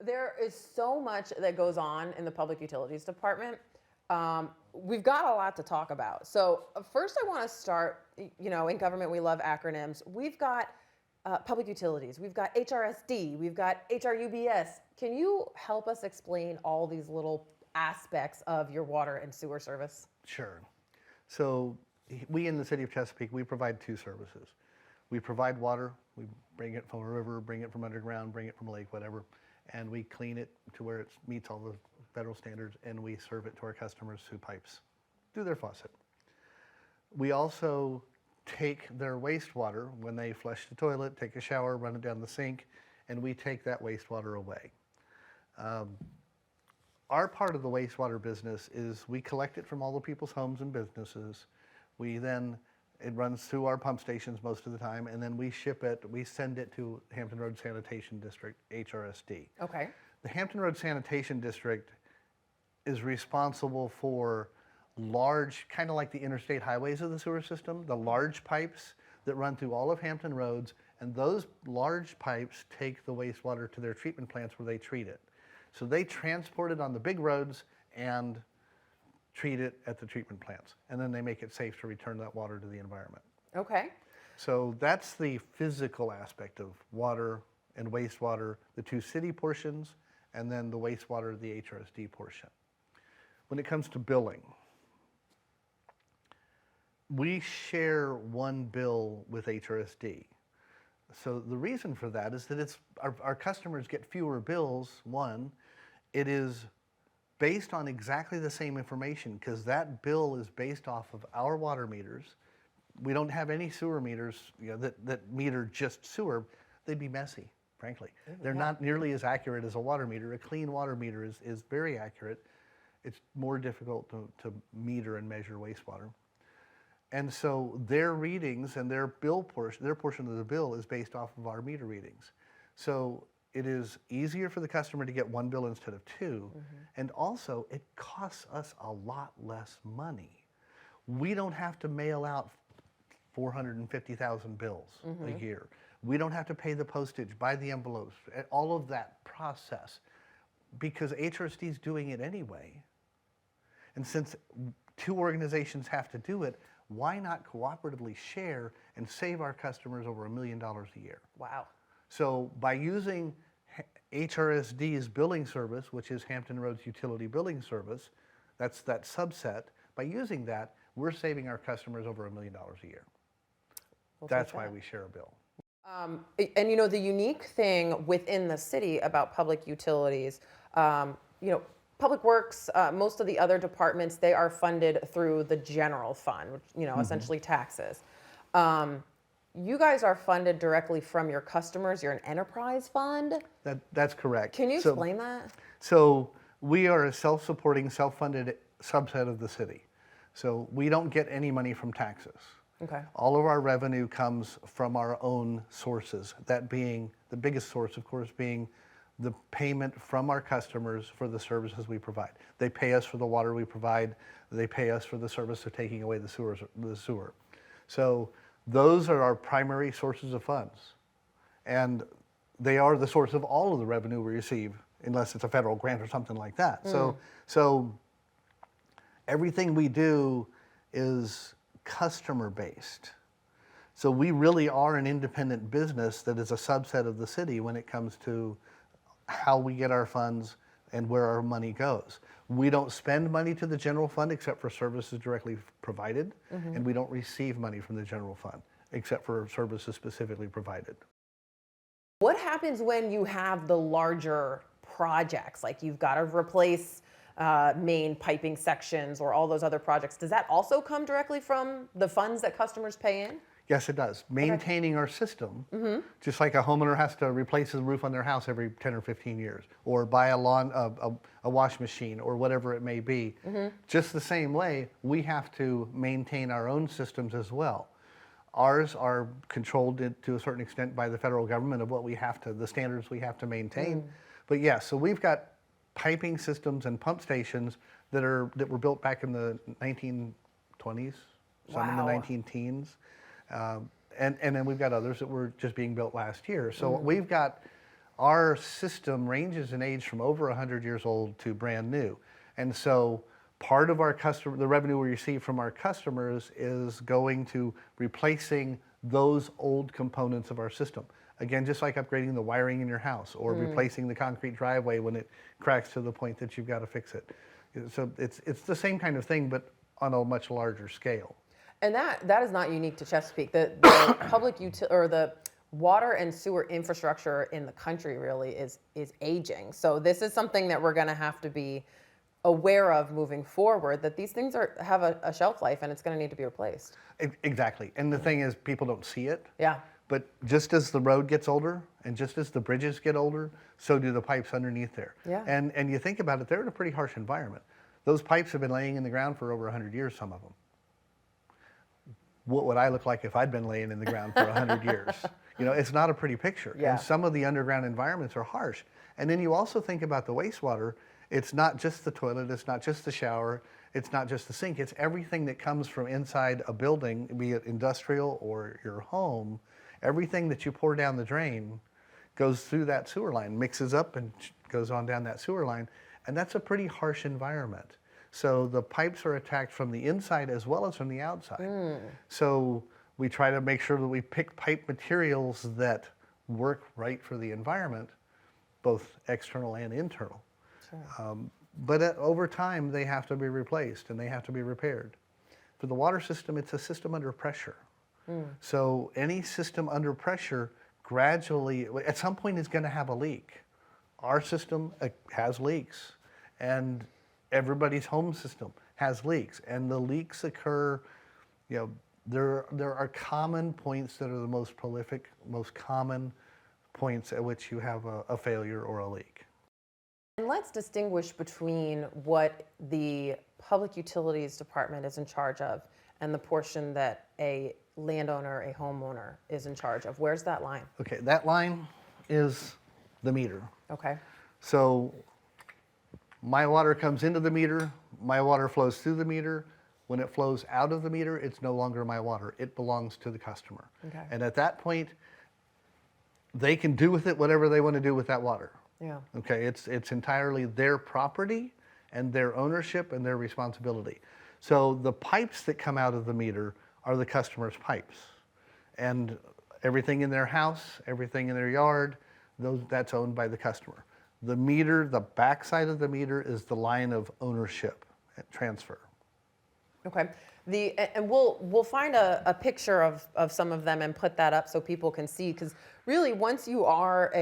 There is so much that goes on in the Public Utilities Department. We've got a lot to talk about. So first I want to start, in government we love acronyms. We've got public utilities, we've got HRSD, we've got HRUBS. Can you help us explain all these little aspects of your water and sewer service? Sure. So we in the city of Chesapeake, we provide two services. We provide water, we bring it from a river, bring it from underground, bring it from a lake, whatever, and we clean it to where it meets all the federal standards, and we serve it to our customers through pipes, through their faucet. We also take their wastewater when they flush the toilet, take a shower, run it down the sink, and we take that wastewater away. Our part of the wastewater business is we collect it from all the people's homes and businesses. It runs through our pump stations most of the time, and then we send it to Hampton Road Sanitation District, HRSD. Okay. The Hampton Road Sanitation District is responsible for large, kind of like the interstate highways of the sewer system, the large pipes that run through all of Hampton Roads, and those large pipes take the wastewater to their treatment plants where they treat it. So they transport it on the big roads and treat it at the treatment plants, and then they make it safe to return that water to the environment. Okay. So that's the physical aspect of water and wastewater, the two city portions, and then the wastewater, the HRSD portion. When it comes to billing, we share one bill with HRSD. So the reason for that is that our customers get fewer bills. One, it is based on exactly the same information, because that bill is based off of our water meters. We don't have any sewer meters that meter just sewer. They'd be messy, frankly. They're not nearly as accurate as a water meter. A clean water meter is very accurate. It's more difficult to meter and measure wastewater. And so their readings and their portion of the bill is based off of our meter readings. So it is easier for the customer to get one bill instead of two, and also it costs us a lot less money. We don't have to mail out 450,000 bills a year. We don't have to pay the postage, buy the envelopes, all of that process, because HRSD is doing it anyway. And since two organizations have to do it, why not cooperatively share and save our customers over $1 million a year? Wow. So by using HRSD's billing service, which is Hampton Roads Utility Billing Service, that's that subset, by using that, we're saving our customers over $1 million a year. That's why we share a bill. And the unique thing within the city about public utilities, Public Works, most of the other departments, they are funded through the general fund, which, essentially taxes. You guys are funded directly from your customers. You're an enterprise fund? That's correct. Can you explain that? So we are a self-supporting, self-funded subset of the city. So we don't get any money from taxes. Okay. All of our revenue comes from our own sources, that being the biggest source, of course, being the payment from our customers for the services we provide. They pay us for the water we provide. They pay us for the service of taking away the sewer. So those are our primary sources of funds. And they are the source of all of the revenue we receive, unless it's a federal grant or something like that. So everything we do is customer-based. So we really are an independent business that is a subset of the city when it comes to how we get our funds and where our money goes. We don't spend money to the general fund except for services directly provided, and we don't receive money from the general fund except for services specifically provided. What happens when you have the larger projects, like you've got to replace main piping sections or all those other projects? Does that also come directly from the funds that customers pay in? Yes, it does. Maintaining our system, just like a homeowner has to replace the roof on their house every 10 or 15 years, or buy a wash machine, or whatever it may be. Just the same way, we have to maintain our own systems as well. Ours are controlled to a certain extent by the federal government of what we have to, the standards we have to maintain. But yeah, so we've got piping systems and pump stations that were built back in the 1920s, some in the 19-teens. And then we've got others that were just being built last year. So we've got our system ranges in age from over 100 years old to brand new. And so part of the revenue we receive from our customers is going to replacing those old components of our system. Again, just like upgrading the wiring in your house or replacing the concrete driveway when it cracks to the point that you've got to fix it. So it's the same kind of thing, but on a much larger scale. And that is not unique to Chesapeake. The the water and sewer infrastructure in the country really is aging. So this is something that we're going to have to be aware of moving forward, that these things have a shelf life and it's going to need to be replaced. Exactly. And the thing is, people don't see it. Yeah. But just as the road gets older and just as the bridges get older, so do the pipes underneath there. Yeah. And you think about it, they're in a pretty harsh environment. Those pipes have been laying in the ground for over 100 years, some of them. What would I look like if I'd been laying in the ground for 100 years? You know, it's not a pretty picture. Yeah. And some of the underground environments are harsh. And then you also think about the wastewater. It's not just the toilet, it's not just the shower, it's not just the sink, it's everything that comes from inside a building, be it industrial or your home. Everything that you pour down the drain goes through that sewer line, mixes up and goes on down that sewer line. And that's a pretty harsh environment. So the pipes are attacked from the inside as well as from the outside. So we try to make sure that we pick pipe materials that work right for the environment, both external and internal. Sure. But over time, they have to be replaced and they have to be repaired. For the water system, it's a system under pressure. So any system under pressure gradually, at some point, is going to have a leak. Our system has leaks, and everybody's home system has leaks. And the leaks occur, you know, there are common points that are the most prolific, most common points at which you have a failure or a leak. And let's distinguish between what the Public Utilities Department is in charge of and the portion that a landowner, a homeowner is in charge of. Where's that line? Okay, that line is the meter. Okay. So my water comes into the meter, my water flows through the meter. When it flows out of the meter, it's no longer my water. It belongs to the customer. Okay. And at that point, they can do with it whatever they want to do with that water. Yeah. Okay, it's entirely their property and their ownership and their responsibility. So the pipes that come out of the meter are the customer's pipes. And everything in their house, everything in their yard, that's owned by the customer. The meter, the backside of the meter is the line of ownership transfer. Okay. And we'll find a picture of some of them and put that up so people can see, because really once you are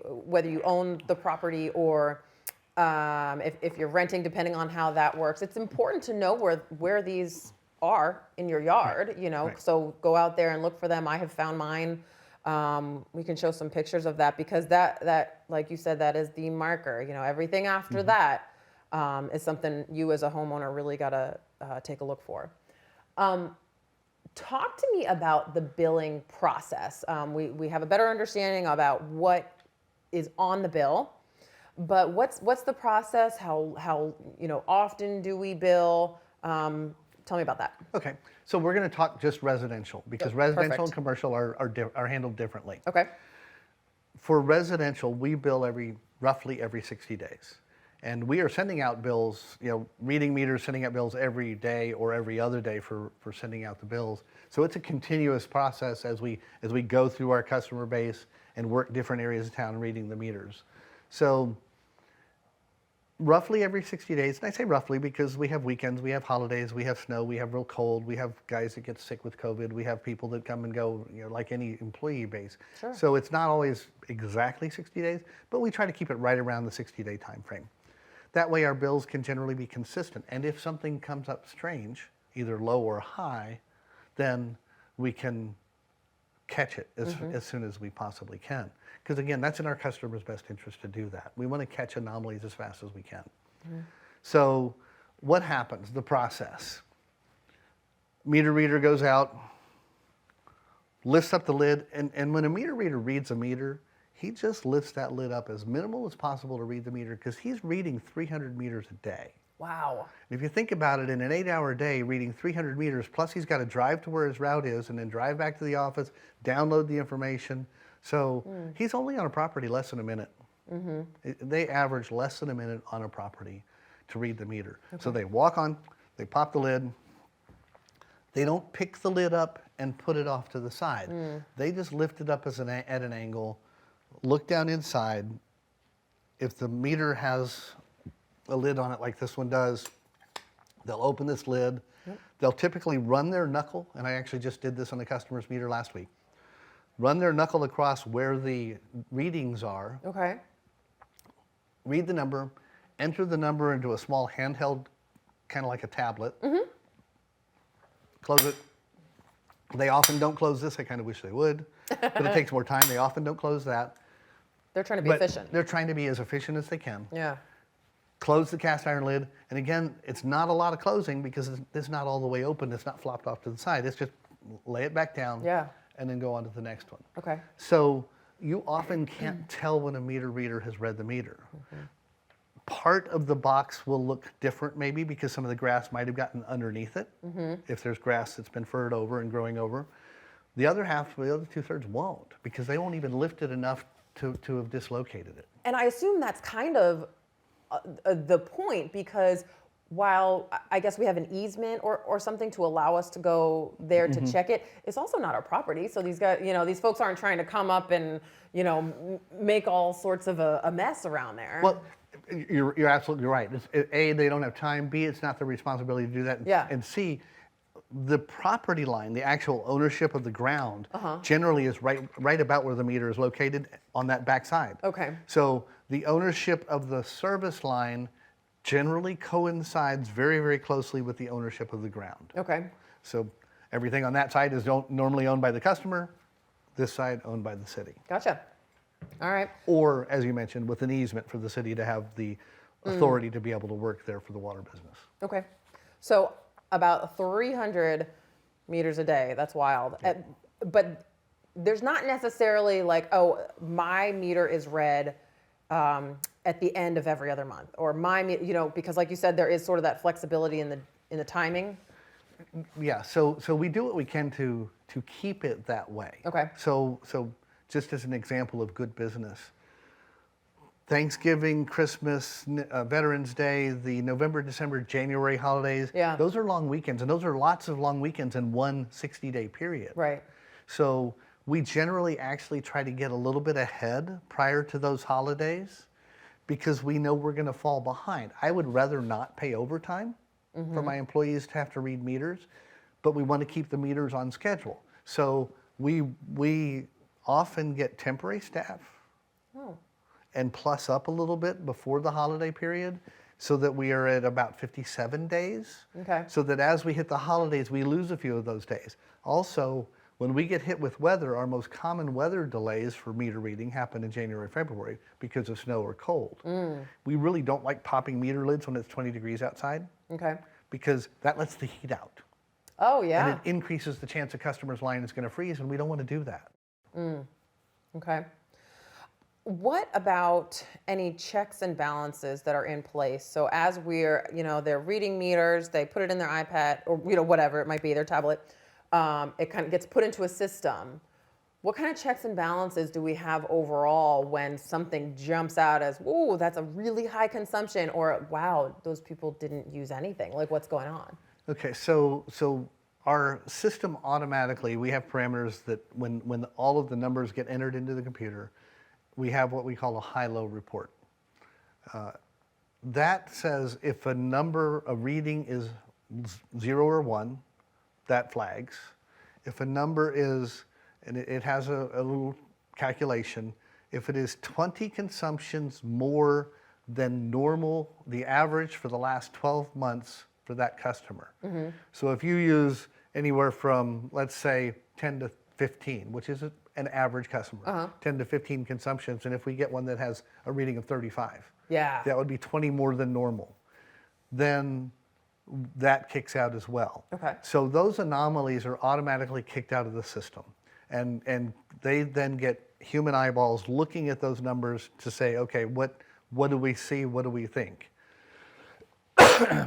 whether you own the property or if you're renting, depending on how that works, it's important to know where these are in your yard, you know. Right. So go out there and look for them. I have found mine. We can show some pictures of that, because that like you said, that is the marker. You know, everything after that is something you as a homeowner really gotta take a look for. Talk to me about the billing process. We have a better understanding about what is on the bill, but what's the process? How often do we bill? Tell me about that. Okay, so we're going to talk just residential, because residential Perfect. and commercial are handled differently. Okay. For residential, we bill roughly every 60 days. And we are sending out bills, reading meters, sending out bills every day or every other day for sending out the bills. So it's a continuous process as we go through our customer base and work different areas of town reading the meters. So roughly every 60 days, and I say roughly because we have weekends, we have holidays, we have snow, we have real cold, we have guys that get sick with COVID, we have people that come and go, like any employee base. Sure. So it's not always exactly 60 days, but we try to keep it right around the 60-day time frame. That way our bills can generally be consistent. And if something comes up strange, either low or high, then we can catch it as soon as we possibly can. Because again, that's in our customer's best interest to do that. We want to catch anomalies as fast as we can. So what happens? The process. Meter reader goes out, lifts up the lid, and when a meter reader reads a meter, he just lifts that lid up as minimal as possible to read the meter, because he's reading 300 meters a day. Wow. If you think about it, in an 8-hour day, reading 300 meters, plus he's got to drive to where his route is and then drive back to the office, download the information, So he's only on a property less than a minute. They average less than a minute on a property to read the meter. So they walk on, they pop the lid. They don't pick the lid up and put it off to the side. They just lift it up at an angle, look down inside. If the meter has a lid on it like this one does, they'll open this lid. They'll typically run their knuckle, and I actually just did this on a customer's meter last week. Run their knuckle across where the readings are, Okay. read the number, enter the number into a small handheld, kind of like a tablet. Close it. They often don't close this. I kind of wish they would, but it takes more time. They often don't close that. They're trying to be But efficient. they're trying to be as efficient as they can. Yeah. Close the cast iron lid, and again, it's not a lot of closing because it's not all the way open. It's not flopped off to the side. It's just lay it back down, Yeah. and then go on to the next one. Okay. So you often can't tell when a meter reader has read the meter. Part of the box will look different maybe because some of the grass might have gotten underneath it, if there's grass that's been furrowed over and growing over. The other half, the other 2/3 won't because they won't even lift it enough to have dislocated it. And I assume that's kind of the point, because while I guess we have an easement or something to allow us to go there to check it, it's also not our property. So these guys, these folks aren't trying to come up and, make all sorts of a mess around there. Well, you're absolutely right. A, they don't have time. B, it's not their responsibility to do that. Yeah. And C, the property line, the actual ownership of the ground, generally is right about where the meter is located on that back side. Okay. So the ownership of the service line generally coincides very, very closely with the ownership of the ground. Okay. So everything on that side is normally owned by the customer, this side owned by the city. Gotcha. All right. Or, as you mentioned, with an easement for the city to have the authority to be able to work there for the water business. Okay. So about 300 meters a day. That's wild. But there's not necessarily like, oh, my meter is read at the end of every other month, or because like you said, there is sort of that flexibility in the timing. Yeah. So we do what we can to keep it that way. Okay. So just as an example of good business, Thanksgiving, Christmas, Veterans Day, the November, December, January holidays, Yeah. those are long weekends, and those are lots of long weekends in one 60-day period. Right. So we generally actually try to get a little bit ahead prior to those holidays because we know we're going to fall behind. I would rather not pay overtime for my employees to have to read meters, but we want to keep the meters on schedule. So we often get temporary staff and plus up a little bit before the holiday period so that we are at about 57 days. Okay. So that as we hit the holidays, we lose a few of those days. Also, when we get hit with weather, our most common weather delays for meter reading happen in January, February because of snow or cold. We really don't like popping meter lids when it's 20 degrees outside Okay. because that lets the heat out. Oh, yeah. And it increases the chance a customer's line is going to freeze, and we don't want to do that. Okay. What about any checks and balances that are in place? So as they're reading meters, they put it in their iPad or, whatever it might be, their tablet. It kind of gets put into a system. What kind of checks and balances do we have overall when something jumps out as, "Ooh, that's a really high consumption," or, "Wow, those people didn't use anything"? Like, what's going on? Okay, so our system automatically, we have parameters that when all of the numbers get entered into the computer, we have what we call a high-low report. That says if a reading is 0 or 1, that flags. If a number is, and it has a little calculation, if it is 20 consumptions more than normal, the average for the last 12 months for that customer. So if you use anywhere from, let's say, 10 to 15, which is an average customer, 10 to 15 consumptions, and if we get one that has a reading of 35, Yeah. that would be 20 more than normal, then that kicks out as well. Okay. So those anomalies are automatically kicked out of the system. And they then get human eyeballs looking at those numbers to say, okay, what do we see? What do we think?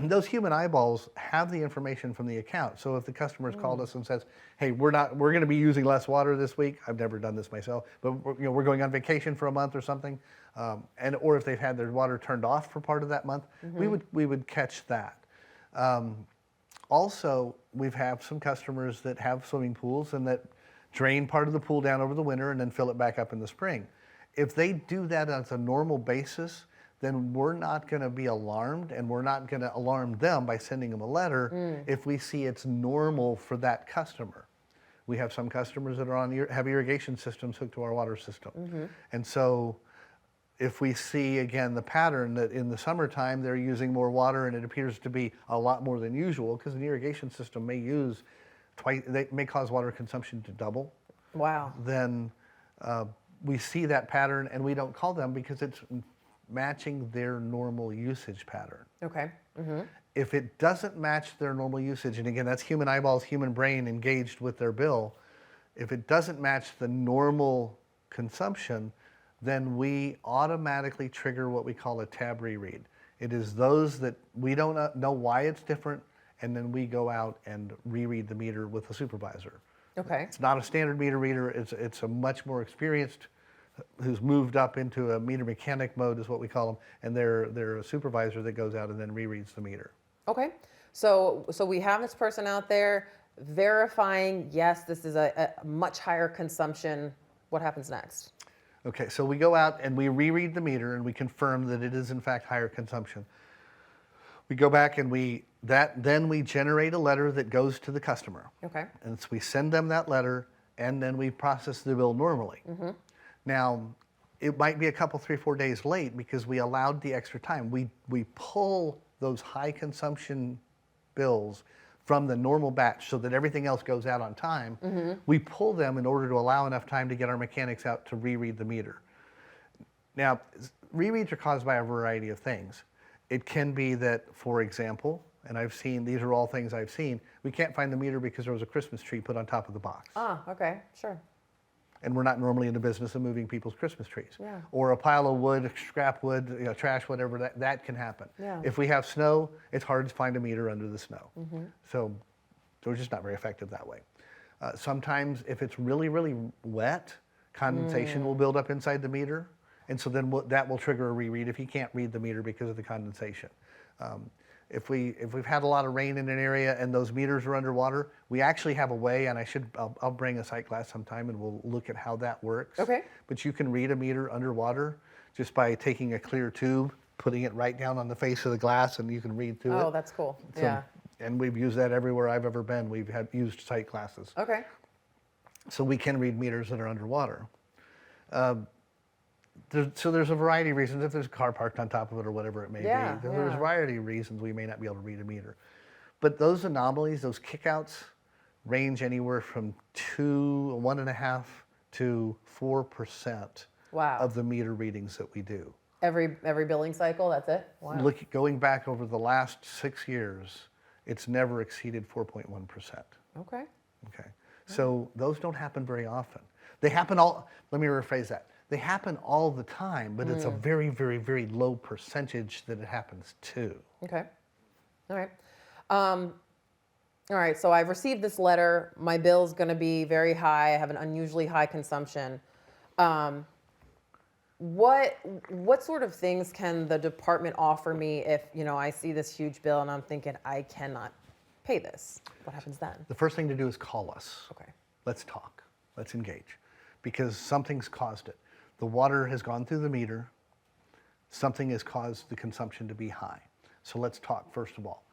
those human eyeballs have the information from the account. So if the customer's called us and says, "Hey, we're going to be using less water this week," I've never done this myself, but we're going on vacation for a month or something, or if they've had their water turned off for part of that month, we would catch that. Also, we've had some customers that have swimming pools and that drain part of the pool down over the winter and then fill it back up in the spring. If they do that on a normal basis, then we're not going to be alarmed, and we're not going to alarm them by sending them a letter if we see it's normal for that customer. We have some customers that are have irrigation systems hooked to our water system. And so if we see, again, the pattern that in the summertime they're using more water and it appears to be a lot more than usual, because an irrigation system may use twice, they may cause water consumption to double. Wow. Then we see that pattern and we don't call them because it's matching their normal usage pattern. Okay. If it doesn't match their normal usage, and again, that's human eyeballs, human brain engaged with their bill, if it doesn't match the normal consumption, then we automatically trigger what we call a tab reread. It is those that we don't know why it's different, and then we go out and reread the meter with a supervisor. Okay. It's not a standard meter reader, it's a much more experienced, who's moved up into a meter mechanic mode is what we call them, and they're a supervisor that goes out and then rereads the meter. Okay. So we have this person out there verifying, yes, this is a much higher consumption. What happens next? Okay, so we go out and we reread the meter and we confirm that it is in fact higher consumption. We go back and then we generate a letter that goes to the customer. Okay. And so we send them that letter and then we process the bill normally. Now, it might be a couple, 3, 4 days late because we allowed the extra time. We pull those high consumption bills from the normal batch so that everything else goes out on time. We pull them in order to allow enough time to get our mechanics out to reread the meter. Now, rereads are caused by a variety of things. It can be that, for example, and these are all things I've seen, we can't find the meter because there was a Christmas tree put on top of the box. Ah, okay, sure. And we're not normally in the business of moving people's Christmas trees. Yeah. Or a pile of wood, scrap wood, trash, whatever, that can happen. Yeah. If we have snow, it's hard to find a meter under the snow. So we're just not very effective that way. Sometimes if it's really, really wet, condensation will build up inside the meter. And so then that will trigger a reread if you can't read the meter because of the condensation. If we've had a lot of rain in an area and those meters are underwater, we actually have a way, and I'll bring a sight glass sometime and we'll look at how that works. Okay. But you can read a meter underwater just by taking a clear tube, putting it right down on the face of the glass, and you can read through it. Oh, that's cool. So, Yeah. And we've used that everywhere I've ever been. We've used sight glasses. Okay. So we can read meters that are underwater. So there's a variety of reasons. If there's a car parked on top of it or whatever it may be, there's a variety of reasons we may not be able to read a meter. But those anomalies, those kickouts, range anywhere from 1.5% to 4% Wow. of the meter readings that we do. Every billing cycle, that's it? Wow. Going back over the last 6 years, it's never exceeded 4.1%. Okay. Okay. So those don't happen very often. They happen let me rephrase that. They happen all the time, but it's a very, very, very low percentage that it happens to. Okay. All right. All right. So I've received this letter. My bill's going to be very high. I have an unusually high consumption. What sort of things can the department offer me if, I see this huge bill and I'm thinking I cannot pay this? What happens then? The first thing to do is call us. Okay. Let's talk. Let's engage. Because something's caused it. The water has gone through the meter. Something has caused the consumption to be high. So let's talk first of all.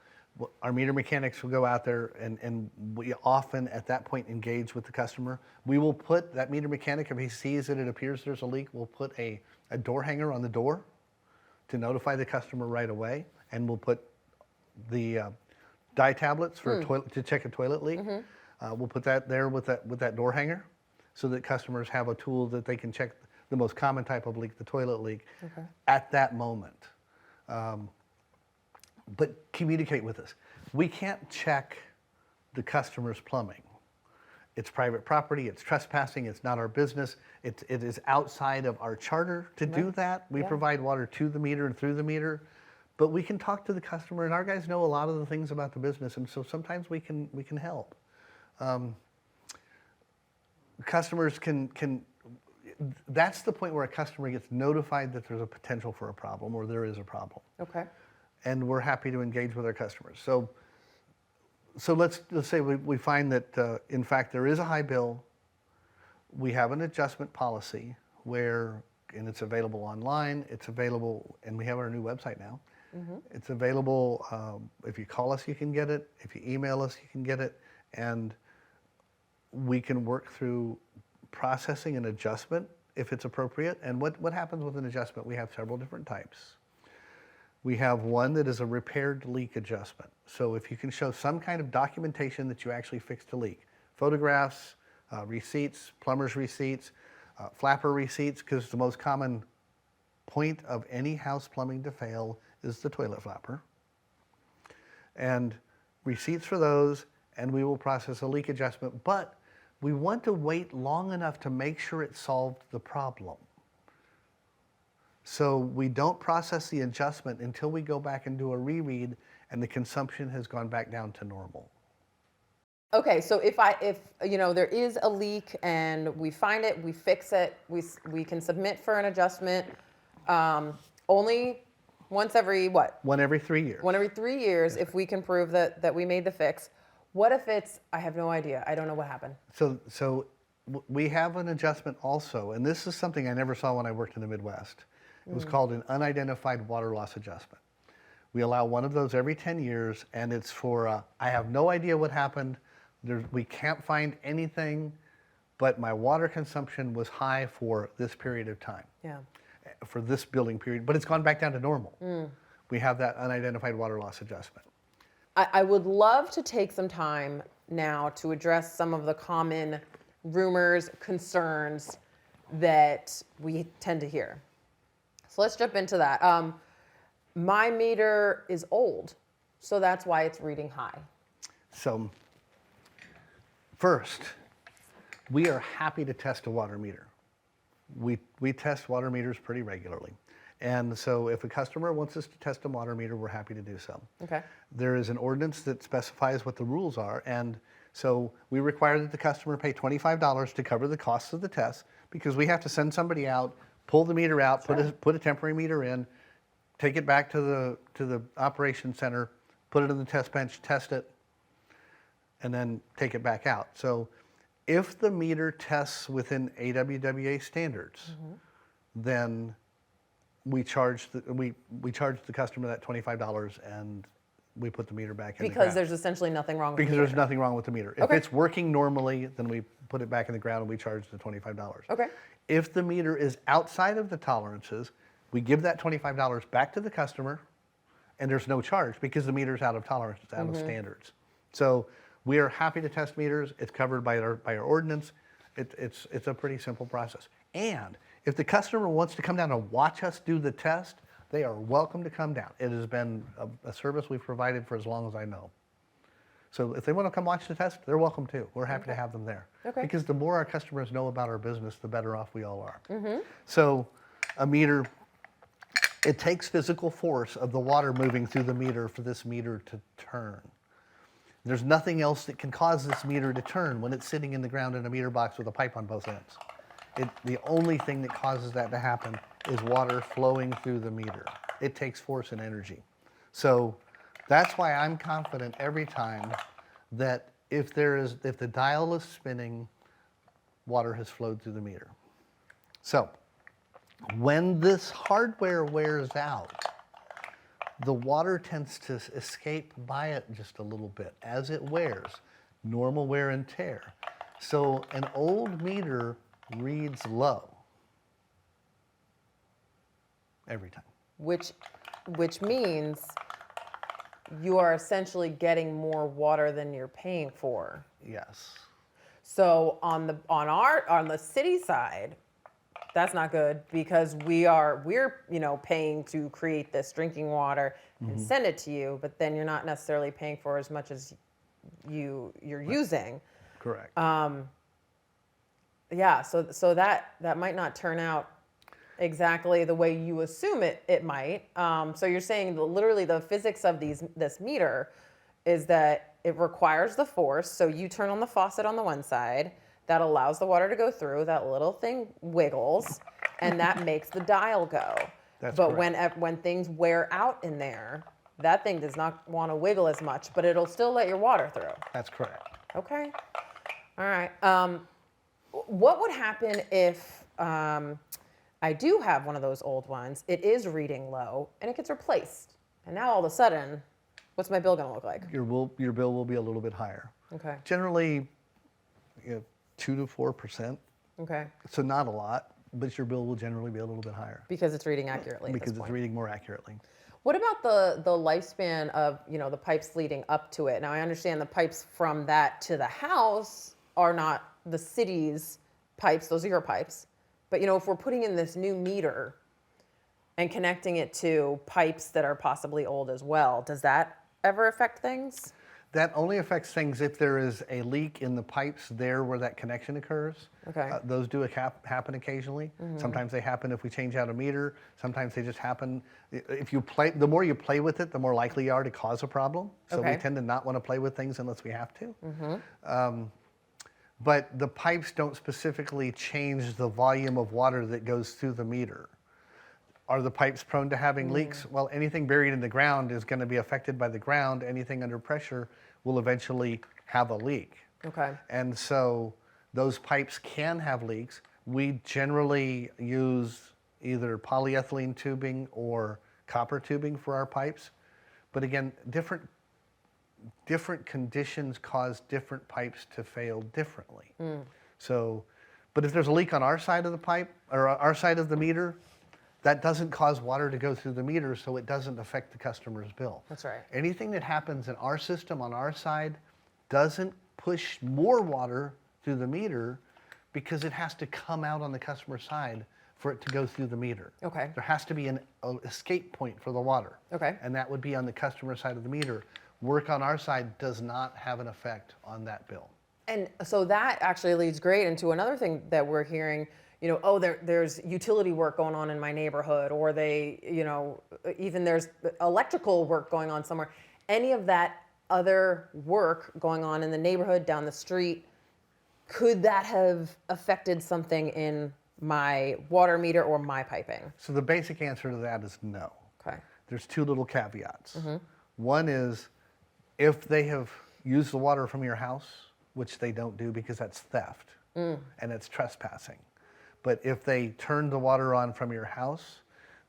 Our meter mechanics will go out there and we often at that point engage with the customer. We will put that meter mechanic, if he sees that it appears there's a leak, we'll put a door hanger on the door to notify the customer right away. And we'll put the dye tablets for to check a toilet leak. We'll put that there with that door hanger so that customers have a tool that they can check the most common type of leak, the toilet leak, at that moment. But communicate with us. We can't check the customer's plumbing. It's private property, it's trespassing, it's not our business. It is outside of our charter to do that. We provide water to the meter and through the meter, but we can talk to the customer, and our guys know a lot of the things about the business, and so sometimes we can help. Customers can. That's the point where a customer gets notified that there's a potential for a problem or there is a problem. Okay. And we're happy to engage with our customers. So let's say we find that in fact there is a high bill. We have an adjustment policy where, and it's available online. It's available, and we have our new website now. It's available. If you call us, you can get it. If you email us, you can get it, and we can work through processing an adjustment if it's appropriate. And what happens with an adjustment? We have several different types. We have one that is a repaired leak adjustment. So if you can show some kind of documentation that you actually fixed a leak, photographs, receipts, plumber's receipts, flapper receipts, because the most common point of any house plumbing to fail is the toilet flapper. And receipts for those, and we will process a leak adjustment, but we want to wait long enough to make sure it solved the problem. So we don't process the adjustment until we go back and do a reread and the consumption has gone back down to normal. Okay, so if there is a leak and we find it, we fix it, we can submit for an adjustment, only once every what? One every 3 years. One every 3 years, if we can prove that we made the fix. What if I have no idea, I don't know what happened? So we have an adjustment also, and this is something I never saw when I worked in the Midwest. It was called an unidentified water loss adjustment. We allow one of those every 10 years, and it's for, I have no idea what happened. We can't find anything, but my water consumption was high for this period of time. Yeah. For this billing period, but it's gone back down to normal. We have that unidentified water loss adjustment. I would love to take some time now to address some of the common rumors, concerns that we tend to hear. So let's jump into that. My meter is old, so that's why it's reading high. So first, we are happy to test a water meter. We test water meters pretty regularly. And so if a customer wants us to test a water meter, we're happy to do so. Okay. There is an ordinance that specifies what the rules are. And so we require that the customer pay $25 to cover the costs of the test, because we have to send somebody out, pull the meter out, put a temporary meter in, take it back to the operations center, put it in the test bench, test it, and then take it back out. So if the meter tests within AWWA standards, then we charge the customer that $25 and we put the meter back in the ground. Because there's essentially nothing wrong with the meter. Because there's nothing wrong with the meter. Okay. If it's working normally, then we put it back in the ground and we charge the $25. Okay. If the meter is outside of the tolerances, we give that $25 back to the customer, and there's no charge because the meter's out of tolerance, it's out of standards. So we are happy to test meters. It's covered by our ordinance. It's a pretty simple process. And if the customer wants to come down and watch us do the test, they are welcome to come down. It has been a service we've provided for as long as I know. So if they want to come watch the test, they're welcome too. We're happy to have them there. Okay. Because the more our customers know about our business, the better off we all are. So a meter, it takes physical force of the water moving through the meter for this meter to turn. There's nothing else that can cause this meter to turn when it's sitting in the ground in a meter box with a pipe on both ends. The only thing that causes that to happen is water flowing through the meter. It takes force and energy. So that's why I'm confident every time that if the dial is spinning, water has flowed through the meter. So when this hardware wears out, the water tends to escape by it just a little bit as it wears, normal wear and tear. So an old meter reads low every time. Which means you are essentially getting more water than you're paying for. Yes. So on the city side, that's not good because we're paying to create this drinking water and send it to you, but then you're not necessarily paying for as much as you're using. Correct. Yeah, so that might not turn out exactly the way you assume it might. So you're saying literally the physics of this meter is that it requires the force. So you turn on the faucet on the one side, that allows the water to go through. That little thing wiggles, and that makes the dial go. That's but correct. when things wear out in there, that thing does not want to wiggle as much, but it'll still let your water through. That's correct. Okay. All right. What would happen if I do have one of those old ones? It is reading low, and it gets replaced, and now all of a sudden, what's my bill going to look like? Your bill will be a little bit higher. Okay. Generally, 2 to 4%. Okay. So not a lot, but your bill will generally be a little bit higher Because it's reading accurately. because at this it's point. reading more accurately. What about the lifespan of the pipes leading up to it? Now I understand the pipes from that to the house are not the city's pipes; those are your pipes. But if we're putting in this new meter and connecting it to pipes that are possibly old as well, does that ever affect things? That only affects things if there is a leak in the pipes there where that connection occurs. Okay. Those do happen occasionally. Sometimes they happen if we change out a meter. Sometimes they just happen. If you play, the more you play with it, the more likely you are to cause a problem. So we Okay. tend to not want to play with things unless we have to. But the pipes don't specifically change the volume of water that goes through the meter. Are the pipes prone to having leaks? Well, anything buried in the ground is going to be affected by the ground. Anything under pressure will eventually have a leak. Okay. And so those pipes can have leaks. We generally use either polyethylene tubing or copper tubing for our pipes. But again, different conditions cause different pipes to fail differently. So, but if there's a leak on our side of the pipe or our side of the meter, that doesn't cause water to go through the meter, so it doesn't affect the customer's bill. That's right. Anything that happens in our system on our side doesn't push more water through the meter because it has to come out on the customer side for it to go through the meter. Okay. There has to be an escape point for the water. Okay. And that would be on the customer side of the meter. Work on our side does not have an effect on that bill. And so that actually leads great into another thing that we're hearing. There's utility work going on in my neighborhood, or even there's electrical work going on somewhere. Any of that other work going on in the neighborhood, down the street, could that have affected something in my water meter or my piping? So the basic answer to that is no. Okay. There's two little caveats. One is if they have used the water from your house, which they don't do because that's theft and it's trespassing. But if they turn the water on from your house,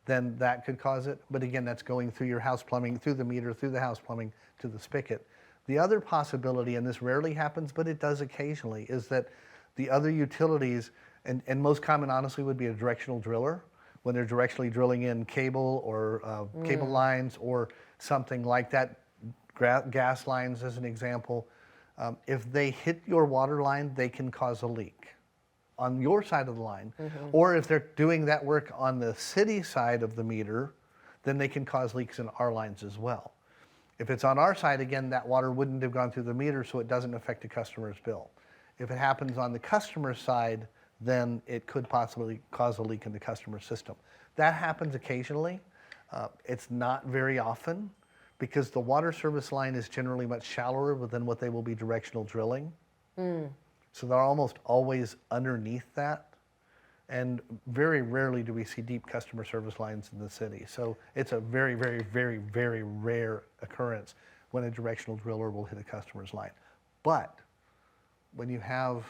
then that could cause it. But again, that's going through your house plumbing, through the meter, through the house plumbing to the spigot. The other possibility, and this rarely happens, but it does occasionally, is that the other utilities, and most common honestly would be a directional driller, when they're directionally drilling in cable or cable lines or something like that, gas lines as an example. If they hit your water line, they can cause a leak on your side of the line. Or if they're doing that work on the city side of the meter, then they can cause leaks in our lines as well. If it's on our side, again, that water wouldn't have gone through the meter, so it doesn't affect the customer's bill. If it happens on the customer's side, then it could possibly cause a leak in the customer system. That happens occasionally. It's not very often because the water service line is generally much shallower than what they will be directional drilling. So they're almost always underneath that. And very rarely do we see deep customer service lines in the city. So it's a very, very, very, very rare occurrence when a directional driller will hit a customer's line. But when you have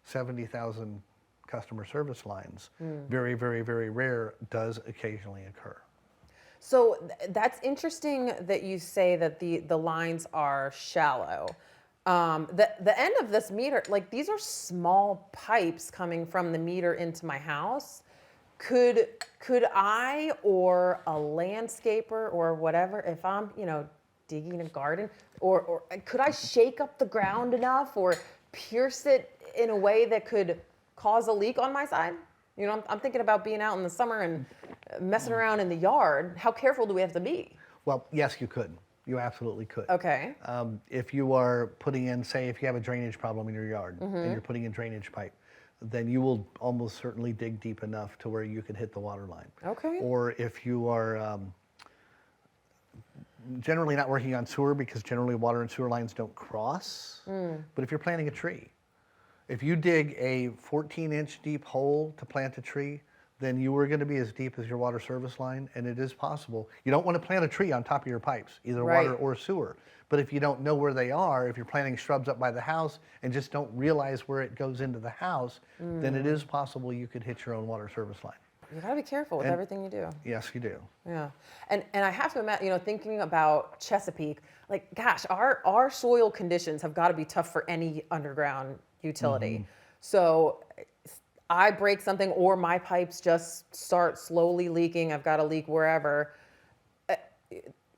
70,000 customer service lines, very, very, very rare does occasionally occur. So that's interesting that you say that the lines are shallow. The end of this meter, like these are small pipes coming from the meter into my house. Could I or a landscaper or whatever, if I'm digging a garden, or could I shake up the ground enough or pierce it in a way that could cause a leak on my side? I'm thinking about being out in the summer and messing around in the yard. How careful do we have to be? Well, yes, you could. You absolutely could. Okay. If you are putting in, say, if you have a drainage problem in your yard and you're putting in drainage pipe, then you will almost certainly dig deep enough to where you can hit the water line. Okay. Or if you are generally not working on sewer, because generally water and sewer lines don't cross, but if you're planting a tree, if you dig a 14-inch deep hole to plant a tree, then you are going to be as deep as your water service line, and it is possible. You don't want to plant a tree on top of your pipes, either Right. water or sewer. But if you don't know where they are, if you're planting shrubs up by the house and just don't realize where it goes into the house, then it is possible you could hit your own water service line. You got to be careful with everything you do. Yes, you do. Yeah, and I have to imagine, thinking about Chesapeake, like, gosh, our soil conditions have got to be tough for any underground utility. So I break something, or my pipes just start slowly leaking. I've got a leak wherever.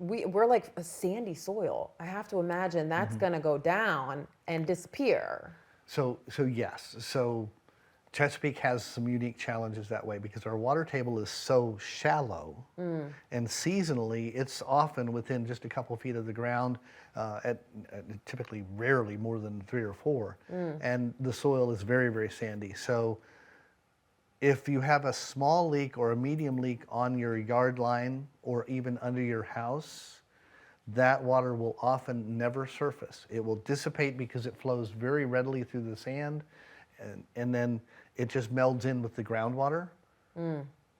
We're like a sandy soil. I have to imagine that's going to go down and disappear. So yes. So Chesapeake has some unique challenges that way because our water table is so shallow, and seasonally it's often within just a couple feet of the ground, at typically rarely more than 3 or 4, and the soil is very, very sandy. So if you have a small leak or a medium leak on your yard line or even under your house, that water will often never surface. It will dissipate because it flows very readily through the sand, and then it just melds in with the groundwater.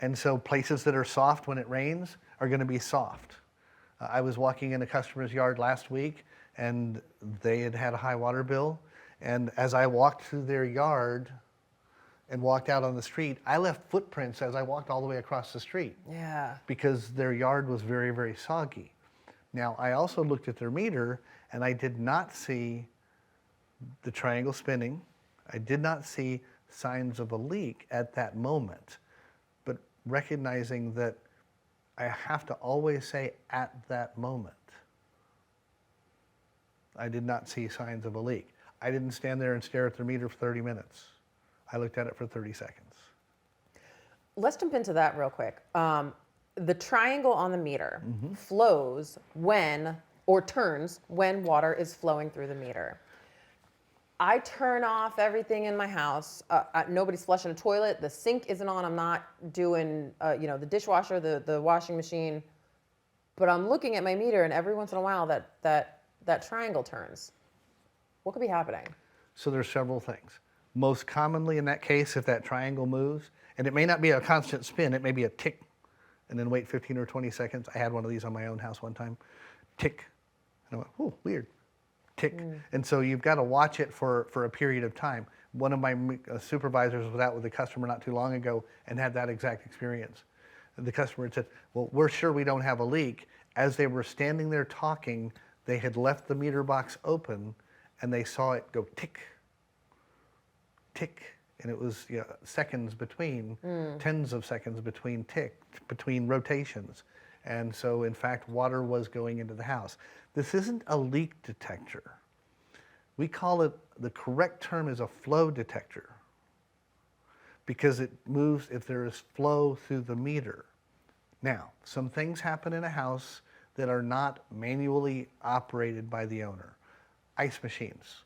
And so places that are soft when it rains are going to be soft. I was walking in a customer's yard last week, and they had a high water bill. And as I walked through their yard and walked out on the street, I left footprints as I walked all the way across the street. Yeah. Because their yard was very, very soggy. Now, I also looked at their meter, and I did not see the triangle spinning. I did not see signs of a leak at that moment. But recognizing that I have to always say at that moment, I did not see signs of a leak. I didn't stand there and stare at their meter for 30 minutes. I looked at it for 30 seconds. Let's jump into that real quick. The triangle on the meter flows when, or turns when water is flowing through the meter. I turn off everything in my house. Nobody's flushing a toilet. The sink isn't on. I'm not doing, the dishwasher, the washing machine. But I'm looking at my meter, and every once in a while, that triangle turns. What could be happening? So there's several things. Most commonly in that case, if that triangle moves, and it may not be a constant spin, it may be a tick, and then wait 15 or 20 seconds. I had one of these on my own house one time. Tick. And I went, oh, weird. Tick. And so you've got to watch it for a period of time. One of my supervisors was out with a customer not too long ago and had that exact experience. The customer had said, well, we're sure we don't have a leak. As they were standing there talking, they had left the meter box open, and they saw it go tick, tick. And it was seconds between, tens of seconds between between rotations. And so, in fact, water was going into the house. This isn't a leak detector. We call it, the correct term is a flow detector, because it moves if there is flow through the meter. Now, some things happen in a house that are not manually operated by the owner. Ice machines.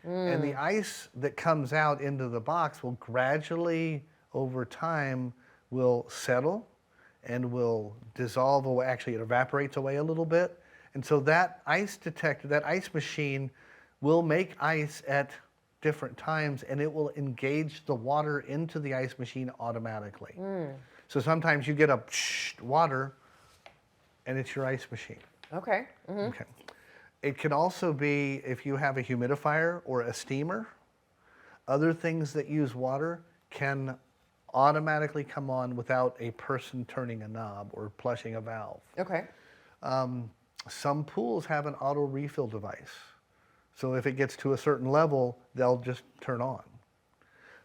And the ice that comes out into the box will gradually, over time, will settle and will dissolve away. Actually, it evaporates away a little bit. And so that ice detector, that ice machine, will make ice at different times, and it will engage the water into the ice machine automatically. So sometimes you get a water, and it's your ice machine. Okay. Okay. It can also be if you have a humidifier or a steamer. Other things that use water can automatically come on without a person turning a knob or flushing a valve. Okay. Some pools have an auto refill device. So if it gets to a certain level, they'll just turn on.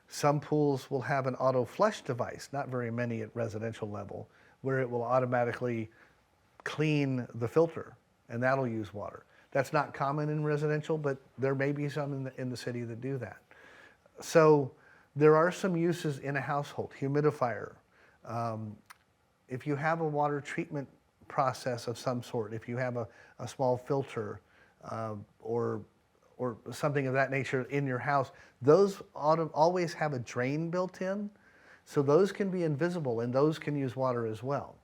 Some pools will have an auto flush device, not very many at residential level, where it will automatically clean the filter, and that'll use water. That's not common in residential, but there may be some in the city that do that. So there are some uses in a household. Humidifier. If you have a water treatment process of some sort, if you have a small filter or or something of that nature in your house, those always have a drain built in, so those can be invisible and those can use water as well.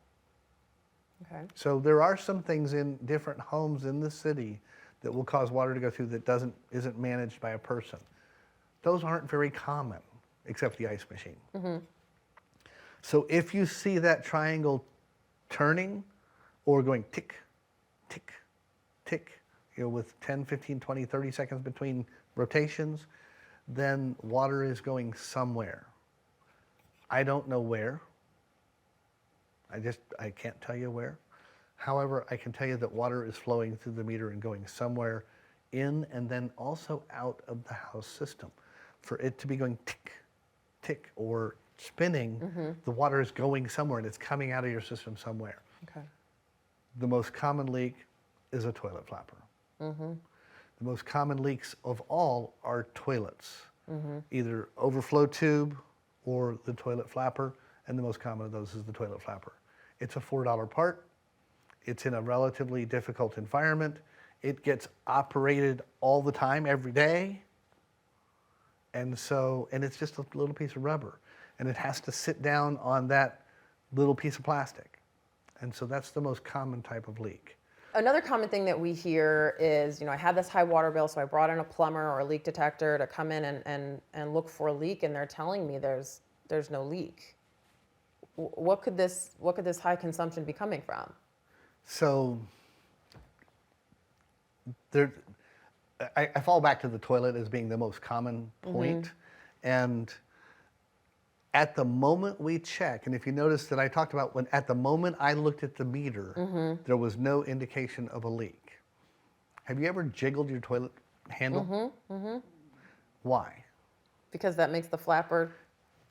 Okay. So there are some things in different homes in the city that will cause water to go through that isn't managed by a person. Those aren't very common, except the ice machine. So if you see that triangle turning or going tick, tick, tick, with 10, 15, 20, 30 seconds between rotations, then water is going somewhere. I don't know where. I can't tell you where. However, I can tell you that water is flowing through the meter and going somewhere in and then also out of the house system. For it to be going tick, tick, or spinning, the water is going somewhere and it's coming out of your system somewhere. Okay. The most common leak is a toilet flapper. The most common leaks of all are toilets, either overflow tube or the toilet flapper, and the most common of those is the toilet flapper. It's a $4 part. It's in a relatively difficult environment. It gets operated all the time, every day. And it's just a little piece of rubber. And it has to sit down on that little piece of plastic. And so that's the most common type of leak. Another common thing that we hear is, I had this high water bill, so I brought in a plumber or a leak detector to come in and look for a leak, and they're telling me there's no leak. What could this high consumption be coming from? So I fall back to the toilet as being the most common point. And at the moment we check, and if you notice that I talked about at the moment I looked at the meter, there was no indication of a leak. Have you ever jiggled your toilet handle? Why? Because that makes the flapper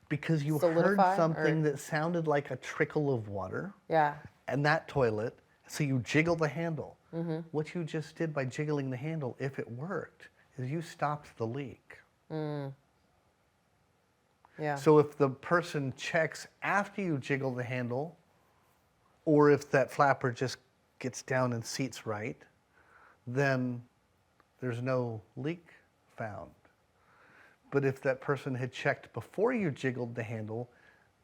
Because you heard solidify, something that sounded like a trickle of water. Yeah. And that toilet, so you jiggle the handle. What you just did by jiggling the handle, if it worked, is you stopped the leak. Yeah. So if the person checks after you jiggle the handle, or if that flapper just gets down and seats right, then there's no leak found. But if that person had checked before you jiggled the handle,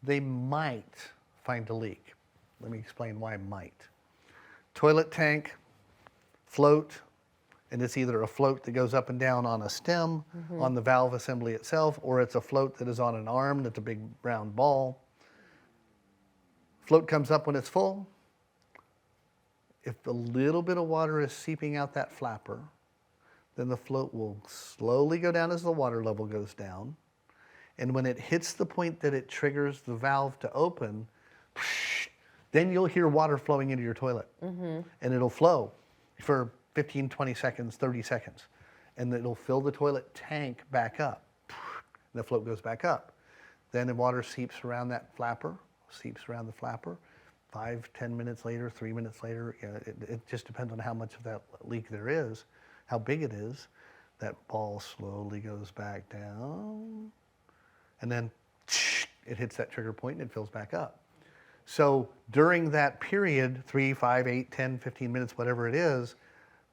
they might find a leak. Let me explain why might. Toilet tank, float, and it's either a float that goes up and down on a stem, on the valve assembly itself, or it's a float that is on an arm that's a big round ball. Float comes up when it's full. If a little bit of water is seeping out that flapper, then the float will slowly go down as the water level goes down. And when it hits the point that it triggers the valve to open, then you'll hear water flowing into your toilet. And it'll flow for 15, 20 seconds, 30 seconds. And it'll fill the toilet tank back up. And the float goes back up. Then the water seeps around that flapper, seeps around the flapper. 5, 10 minutes later, 3 minutes later, it just depends on how much of that leak there is, how big it is. That ball slowly goes back down. And then it hits that trigger point and it fills back up. So during that period, 3, 5, 8, 10, 15 minutes, whatever it is,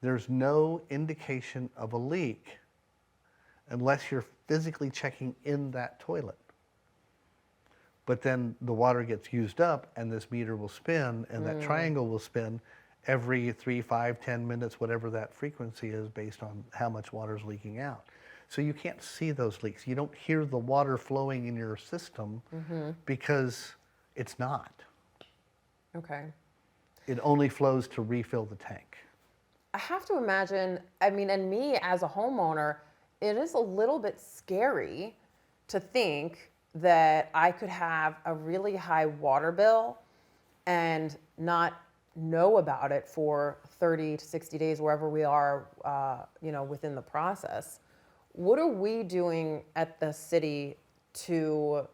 there's no indication of a leak unless you're physically checking in that toilet. But then the water gets used up and this meter will spin and that triangle will spin every 3, 5, 10 minutes, whatever that frequency is based on how much water is leaking out. So you can't see those leaks. You don't hear the water flowing in your system because it's not. Okay. It only flows to refill the tank. I have to imagine, and me as a homeowner, it is a little bit scary to think that I could have a really high water bill and not know about it for 30 to 60 days, wherever we are, within the process. What are we doing at the city to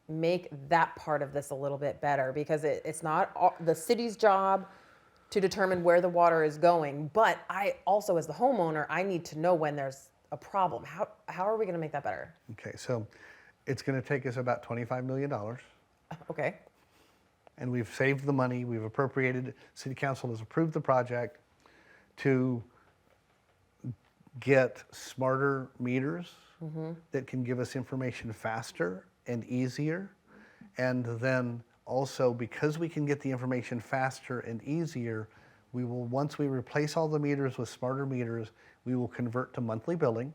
make that part of this a little bit better? Because it's not the city's job to determine where the water is going, but I also, as the homeowner, I need to know when there's a problem. How are we going to make that better? Okay, so it's going to take us about $25 million. Okay. And we've saved the money, we've appropriated, City Council has approved the project to get smarter meters that can give us information faster and easier. And then also, because we can get the information faster and easier, we will, once we replace all the meters with smarter meters, we will convert to monthly billing.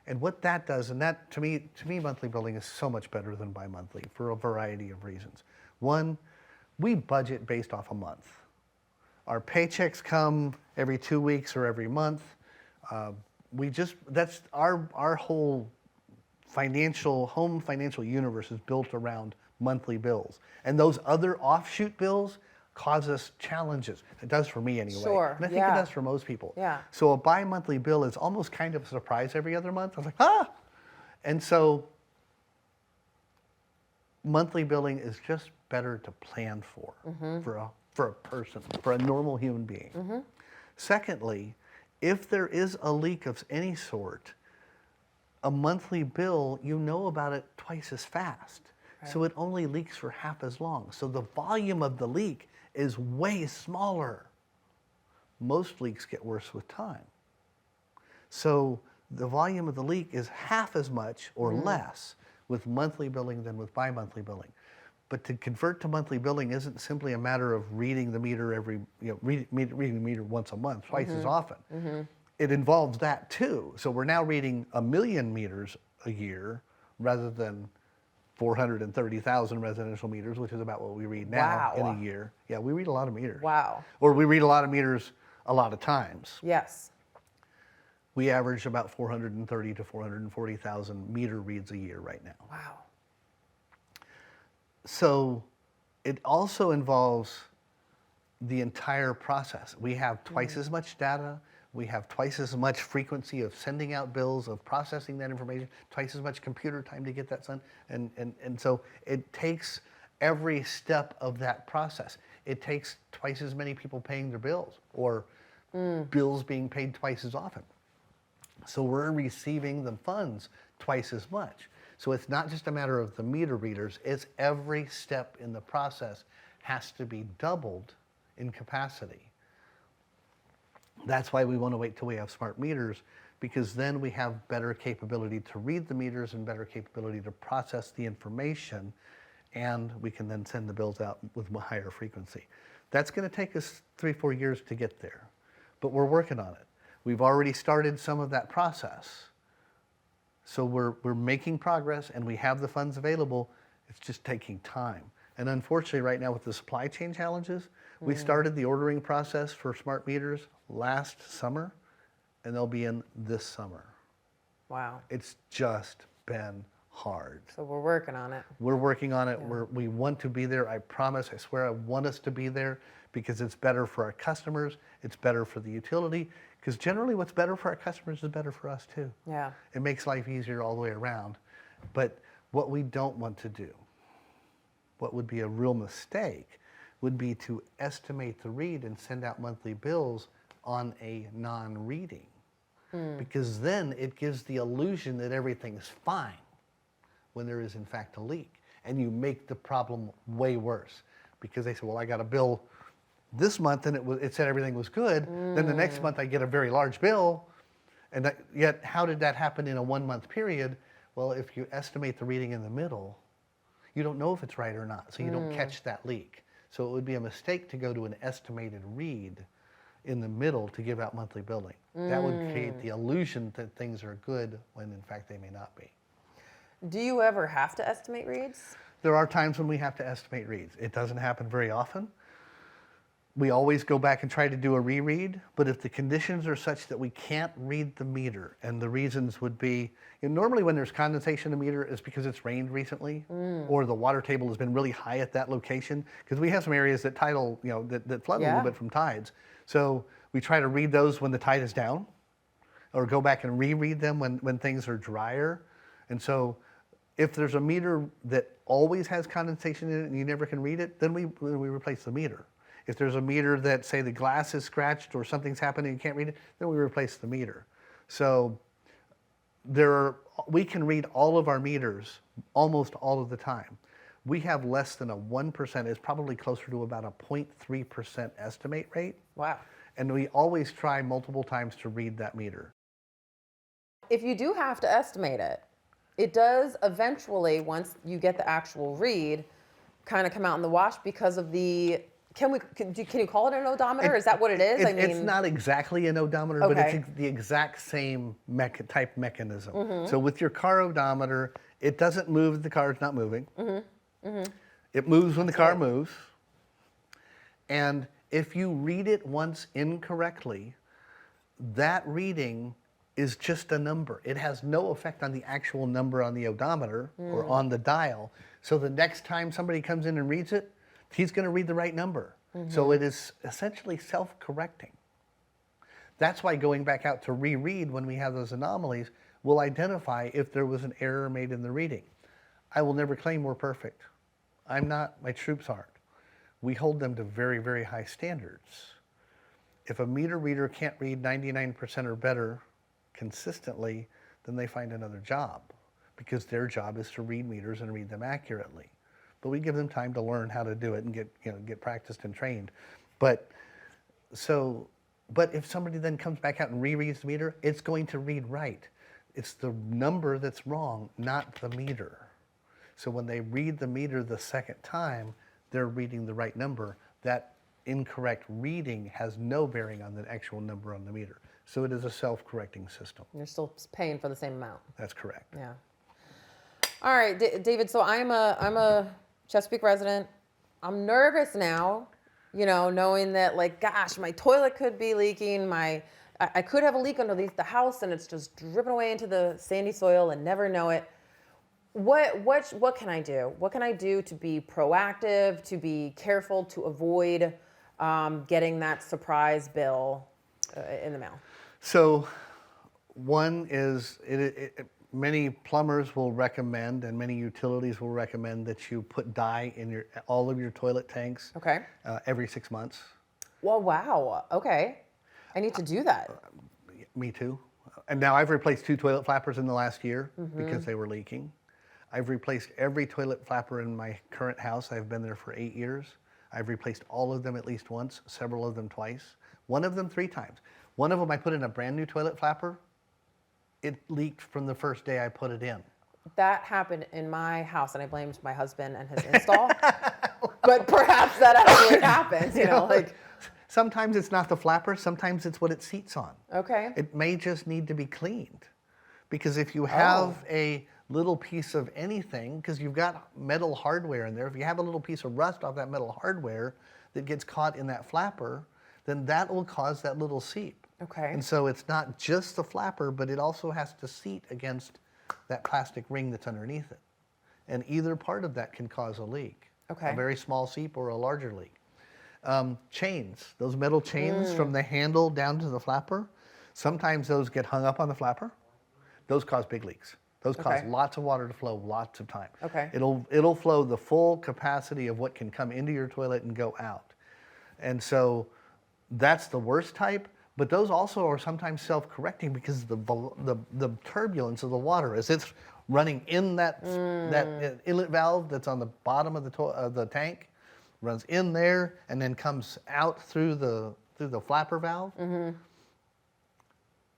And what that does, and that to me monthly billing is so much better than bi-monthly for a variety of reasons. One, we budget based off a month. Our paychecks come every 2 weeks or every month. That's our whole home financial universe is built around monthly bills. And those other offshoot bills cause us challenges. It does for me anyway. Sure, And I think it does for most people. Yeah. So a bi-monthly bill is almost kind of a surprise every other month. I was like, ah! And so monthly billing is just better to plan for a person, for a normal human being. Secondly, if there is a leak of any sort, a monthly bill, you know about it twice as fast. Right. So it only leaks for half as long. So the volume of the leak is way smaller. Most leaks get worse with time. So the volume of the leak is half as much or less with monthly billing than with bi-monthly billing. But to convert to monthly billing isn't simply a matter of reading the meter reading the meter once a month, twice as often. It involves that too. So we're now reading 1 million meters a year rather than 430,000 residential meters, which is about what we read now in a year. Yeah, we read a lot of meters. Wow. Or we read a lot of meters a lot of times. Yes. We average about 430 to 440,000 meter reads a year right now. Wow. So it also involves the entire process. We have twice as much data. We have twice as much frequency of sending out bills, of processing that information, twice as much computer time to get that done. And so it takes every step of that process. It takes twice as many people paying their bills, or bills being paid twice as often. So we're receiving the funds twice as much. So it's not just a matter of the meter readers, it's every step in the process has to be doubled in capacity. That's why we want to wait till we have smart meters, because then we have better capability to read the meters and better capability to process the information, and we can then send the bills out with a higher frequency. That's going to take us 3-4 years to get there, but we're working on it. We've already started some of that process. So we're making progress, and we have the funds available. It's just taking time. And unfortunately, right now with the supply chain challenges, we started the ordering process for smart meters last summer, and they'll be in this summer. Wow. It's just been hard. So we're working on it. We're working on it. Yeah. We want to be there. I promise, I swear I want us to be there, because it's better for our customers. It's better for the utility, because generally what's better for our customers is better for us too. Yeah. It makes life easier all the way around. But what we don't want to do, what would be a real mistake, would be to estimate the read and send out monthly bills on a non-reading. Because then it gives the illusion that everything's fine when there is in fact a leak. And you make the problem way worse, because they say, well, I got a bill this month and it said everything was good. Then the next month I get a very large bill. And yet, how did that happen in a 1-month period? Well, if you estimate the reading in the middle, you don't know if it's right or not, so you don't catch that leak. So it would be a mistake to go to an estimated read in the middle to give out monthly billing. That would create the illusion that things are good when in fact they may not be. Do you ever have to estimate reads? There are times when we have to estimate reads. It doesn't happen very often. We always go back and try to do a reread, but if the conditions are such that we can't read the meter, and the reasons would be, normally when there's condensation in the meter, it's because it's rained recently, or the water table has been really high at that location, because we have some areas that tidal, that flood a little bit from tides. So we try to read those when the tide is down, or go back and reread them when things are drier. And so if there's a meter that always has condensation in it and you never can read it, then we replace the meter. If there's a meter that, say, the glass is scratched or something's happening and you can't read it, then we replace the meter. So we can read all of our meters almost all of the time. We have less than a 1%, it's probably closer to about a 0.3% estimate rate. Wow. And we always try multiple times to read that meter. If you do have to estimate it, it does eventually, once you get the actual read, kind of come out in the wash because of the. Can you call it an odometer? Is that what it is? It's not exactly an odometer, but Okay. it's the exact same type mechanism. So with your car odometer, it doesn't move if the car is not moving. It moves when the car moves. And if you read it once incorrectly, that reading is just a number. It has no effect on the actual number on the odometer or on the dial. So the next time somebody comes in and reads it, he's going to read the right number. So it is essentially self-correcting. That's why going back out to reread when we have those anomalies will identify if there was an error made in the reading. I will never claim we're perfect. I'm not, my troops aren't. We hold them to very, very high standards. If a meter reader can't read 99% or better consistently, then they find another job because their job is to read meters and read them accurately. But we give them time to learn how to do it and get practiced and trained. But if somebody then comes back out and rereads the meter, it's going to read right. It's the number that's wrong, not the meter. So when they read the meter the second time, they're reading the right number. That incorrect reading has no bearing on the actual number on the meter. So it is a self-correcting system. You're still paying for the same amount. That's correct. Yeah. All right, David. So I'm a Chesapeake resident. I'm nervous now, knowing that, like, gosh, my toilet could be leaking. I could have a leak underneath the house, and it's just dripping away into the sandy soil and never know it. What can I do? What can I do to be proactive, to be careful, to avoid getting that surprise bill in the mail? So, one is many plumbers will recommend, and many utilities will recommend that you put dye in all of your toilet tanks. Okay. Every 6 months. Well, wow. Okay. I need to do that. Me too. And now I've replaced 2 toilet flappers in the last year because they were leaking. I've replaced every toilet flapper in my current house. I've been there for 8 years. I've replaced all of them at least once, several of them twice, one of them 3 times. One of them I put in a brand new toilet flapper. It leaked from the first day I put it in. That happened in my house, and I blamed my husband and his install. But perhaps that actually happens, like. Sometimes it's not the flapper, sometimes it's what it seats on. Okay. It may just need to be cleaned. Because if you have a little piece of anything, because you've got metal hardware in there, if you have a little piece of rust off that metal hardware that gets caught in that flapper, then that will cause that little seep. Okay. And so it's not just the flapper, but it also has to seat against that plastic ring that's underneath it. And either part of that can cause a leak. Okay. A very small seep or a larger leak. Chains, those metal chains from the handle down to the flapper, sometimes those get hung up on the flapper. Those cause big leaks. Those cause lots of water to flow lots of time. Okay. It'll flow the full capacity of what can come into your toilet and go out. And so that's the worst type, but those also are sometimes self-correcting because the turbulence of the water, as it's running in that inlet valve that's on the bottom of the tank, runs in there and then comes out through the flapper valve.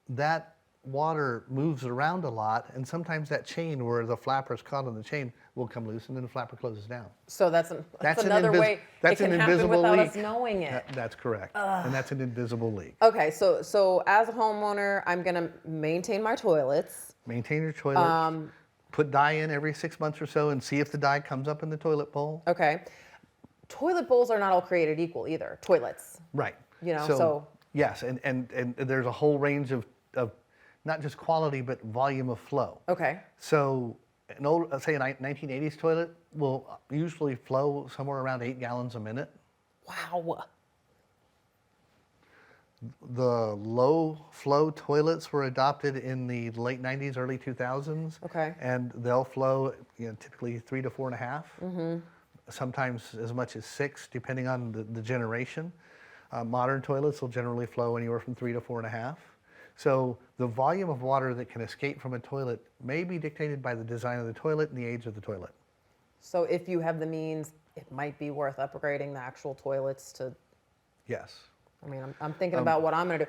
That water moves around a lot, and sometimes that chain where the flapper's caught on the chain will come loose, and then the flapper closes down. So that's another way that's it can an happen invisible without leak. us knowing it. That's correct, and that's an invisible leak. Okay, so as a homeowner, I'm gonna maintain my toilets. Maintain your toilet. Put dye in every 6 months or so, and see if the dye comes up in the toilet bowl. Okay. Toilet bowls are not all created equal either. Toilets. Right. So yes, and there's a whole range of not just quality but volume of flow. Okay. So an old, say a 1980s toilet will usually flow somewhere around 8 gallons a minute. Wow. The low flow toilets were adopted in the late 90s, early 2000s. Okay. And they'll flow, typically 3 to 4.5. Sometimes as much as 6, depending on the generation. Modern toilets will generally flow anywhere from 3 to 4.5. So the volume of water that can escape from a toilet may be dictated by the design of the toilet and the age of the toilet. So if you have the means, it might be worth upgrading the actual toilets to. Yes. I mean, I'm thinking about what I'm going to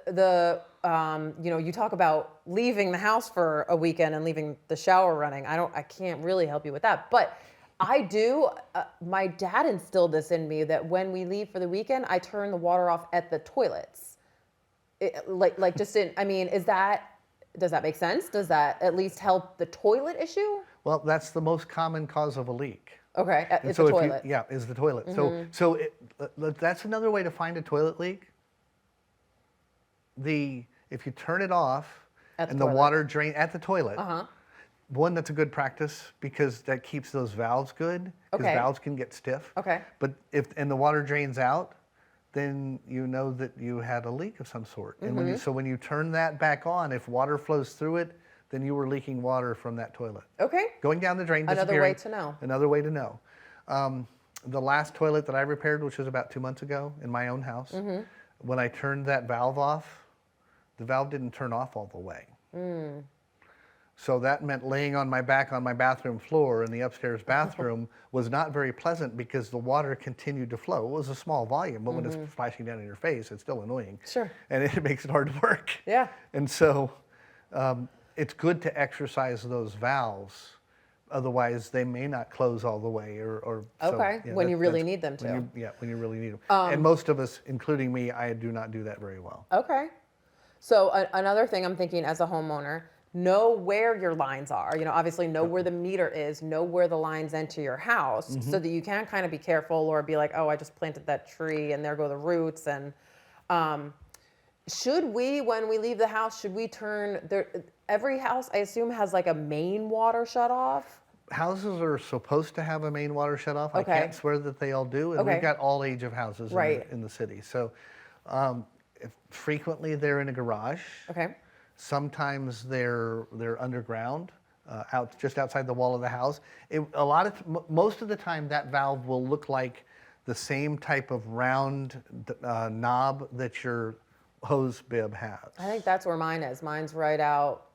do. You talk about leaving the house for a weekend and leaving the shower running. I can't really help you with that, but I do. My dad instilled this in me that when we leave for the weekend, I turn the water off at the toilets. I mean, does that make sense? Does that at least help the toilet issue? Well, that's the most common cause of a leak. Okay, And it's so the if you- toilet. yeah, is the toilet. That's another way to find a toilet leak. If you turn it off At the and the toilet. water drain at the toilet, Uh-huh. one, that's a good practice because that keeps those valves good. Because Okay. valves can get stiff. Okay. But if the water drains out, then you know that you had a leak of some sort. And when you turn that back on, if water flows through it, then you were leaking water from that toilet. Okay. Going down the drain, Another way disappearing. to know. Another way to know. The last toilet that I repaired, which was about 2 months ago in my own house, when I turned that valve off, the valve didn't turn off all the way. So that meant laying on my back on my bathroom floor in the upstairs bathroom was not very pleasant because the water continued to flow. It was a small volume, but when it's splashing down in your face, it's still annoying. Sure. And it makes it hard to work. Yeah. And so it's good to exercise those valves. Otherwise, they may not close all the way. Okay, when you really need them to. When you really need them. And most of us, including me, I do not do that very well. Okay. So another thing I'm thinking as a homeowner, know where your lines are. Obviously know where the meter is, know where the lines enter your house so that you can kind of be careful or be like, oh, I just planted that tree and there go the roots. And should we, when we leave the house, should we turn every house, I assume, has like a main water shut off? Houses are supposed to have a main water shut off. Okay. I can't swear that they all do. And Okay. we've got all age of houses Right. in the city. So frequently they're in a garage. Okay. Sometimes they're underground, just outside the wall of the house. Most of the time, that valve will look like the same type of round knob that your hose bib has. I think that's where mine is. Mine's right out.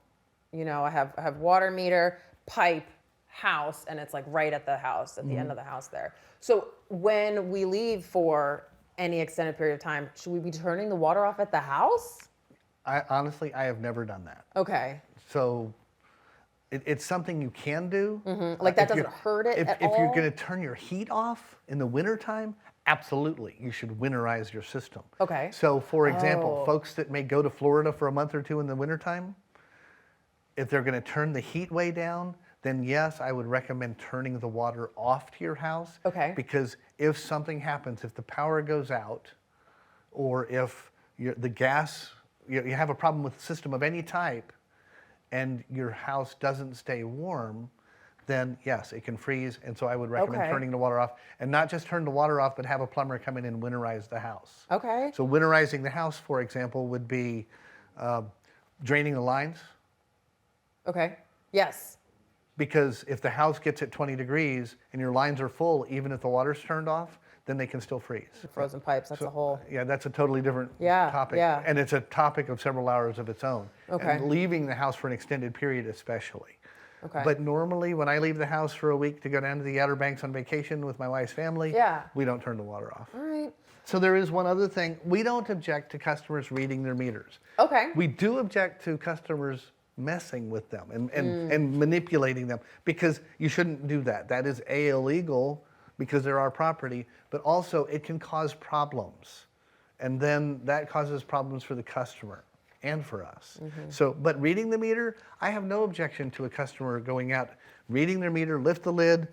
I have water meter, pipe, house, and it's like right at the house, at the end of the house there. So when we leave for any extended period of time, should we be turning the water off at the house? Honestly, I have never done that. Okay. So it's something you can do. Like that If you're- doesn't hurt it at If you're all? going to turn your heat off in the wintertime, absolutely, you should winterize your system. Okay. So, for example, Oh. folks that may go to Florida for a month or two in the wintertime, if they're going to turn the heat way down, then yes, I would recommend turning the water off to your house. Okay. Because if something happens, if the power goes out, or if the gas, you have a problem with a system of any type, and your house doesn't stay warm, then yes, it can freeze. And so I would recommend Okay. turning the water off, and not just turn the water off, but have a plumber come in and winterize the house. Okay. So winterizing the house, for example, would be draining the lines. Okay. Yes. Because if the house gets at 20 degrees and your lines are full, even if the water's turned off, then they can still freeze. Frozen pipes, that's a whole. Yeah, that's a totally different Yeah, topic. yeah. And it's a topic of several hours of its own. Okay. And leaving the house for an extended period especially. Okay. But normally when I leave the house for a week to go down to the Outer Banks on vacation with my wife's family, Yeah. we don't turn the water off. All right. So there is one other thing. We don't object to customers reading their meters. Okay. We do object to customers messing with them and manipulating them, because you shouldn't do that. That is illegal because they're our property, but also it can cause problems. And then that causes problems for the customer and for us. So, but reading the meter, I have no objection to a customer going out, reading their meter, lift the lid,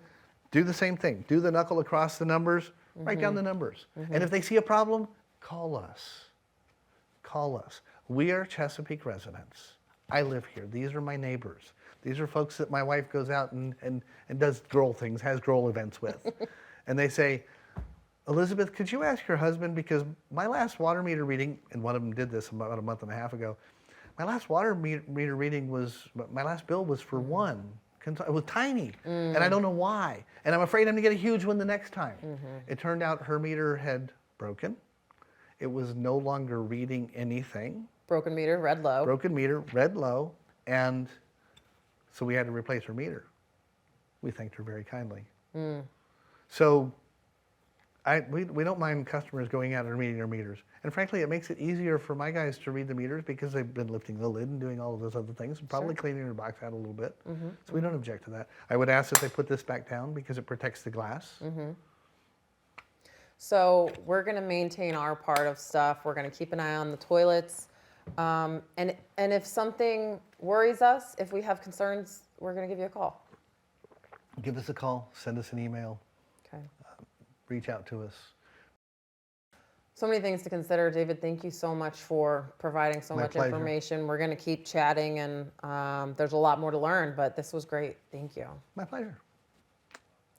do the same thing. Do the knuckle across the numbers, write down the numbers. And if they see a problem, call us. Call us. We are Chesapeake residents. I live here. These are my neighbors. These are folks that my wife goes out and does girl things, has girl events with. And they say, Elizabeth, could you ask your husband, because my last water meter reading, and one of them did this about a month and a half ago, my last water meter reading my last bill was for one. It was tiny, and I don't know why. And I'm afraid I'm gonna get a huge one the next time. It turned out her meter had broken. It was no longer reading anything. Broken meter, red low. Broken meter, red low, and so we had to replace her meter. We thanked her very kindly. So we don't mind customers going out and reading their meters. And frankly, it makes it easier for my guys to read the meters because they've been lifting the lid and doing all of those other things, and probably cleaning their box out a little bit. So we don't object to that. I would ask that they put this back down because it protects the glass. So we're going to maintain our part of stuff. We're going to keep an eye on the toilets. And if something worries us, if we have concerns, we're going to give you a call. Give us a call, send us an email, Okay. reach out to us. So many things to consider. David, thank you so much for providing so My much pleasure. information. We're going to keep chatting, and there's a lot more to learn, but this was great. Thank you. My pleasure.